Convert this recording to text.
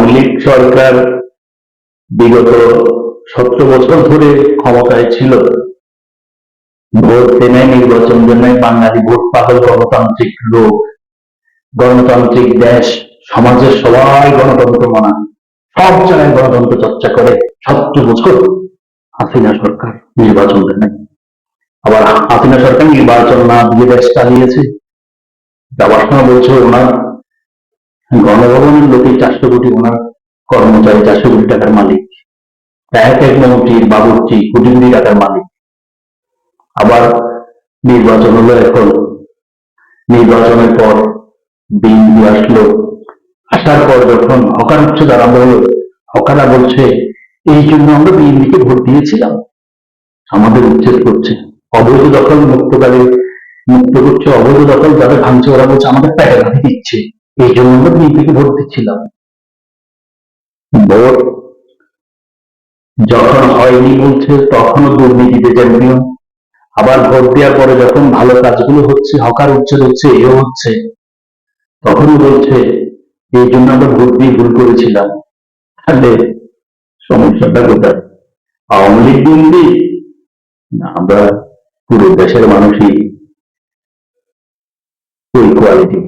আওয়ামী লীগ সরকার বিগত 17 বছর ধরে ক্ষমতায় ছিল। ভোট দেনে নির্বাচন জন্য বাঙালি ভোট পাগল, গণতান্ত্রিক লোক, গণতান্ত্রিক দেশ, সমাজের সবাই গণতন্ত্র মানা, সব জায়গায় গণতন্ত্র চর্চা করে। 17 বছর হাসিনা সরকার নির্বাচন দেয় নাই। আবার হাসিনা সরকার নির্বাচন না দিয়ে দেশ চালিয়েছে। যাওয়ার সময় বলছে ওনার গণভবনের লোকের 400 কোটি, ওনার কর্মচারী 400 কোটি টাকার মালিক, এক এক মন্ত্রীর বাবুর্চি কোটি কোটি টাকার মালিক। আবার নির্বাচন হলো, এখন নির্বাচনের পর বিএনপি আসলো, আসার পর যখন হকার উচ্ছেদ আরম্ভ হলো, হকারা বলছে এই জন্য আমরা বিএনপিকে ভোট দিয়েছিলাম, আমাদের উচ্ছেদ করছে, অবৈধ দখল মুক্ত করছে, অবৈধ দখল যাদের ভাঙছে ওরা বলছে আমাদের প্যাটে গাঁথি দিচ্ছে, এই জন্য আমরা বিএনপিকে ভোট দিচ্ছিলাম। ভোট যখন হয়নি বলছে তখনও দুর্নীতিতে চ্যাম্পিয়ন। আবার ভোট দেওয়ার পরে যখন ভালো কাজগুলো হচ্ছে, হকার উচ্ছেদ হচ্ছে, এও হচ্ছে, তখনও বলছে এই জন্য আমরা ভোট দিয়ে ভুল করেছিলাম। তাহলে সমস্যাটা কোথায়? আওয়ামী লীগ বিএনপি না আমরা পুরো দেশের মানুষই ওই কোয়ালিটি?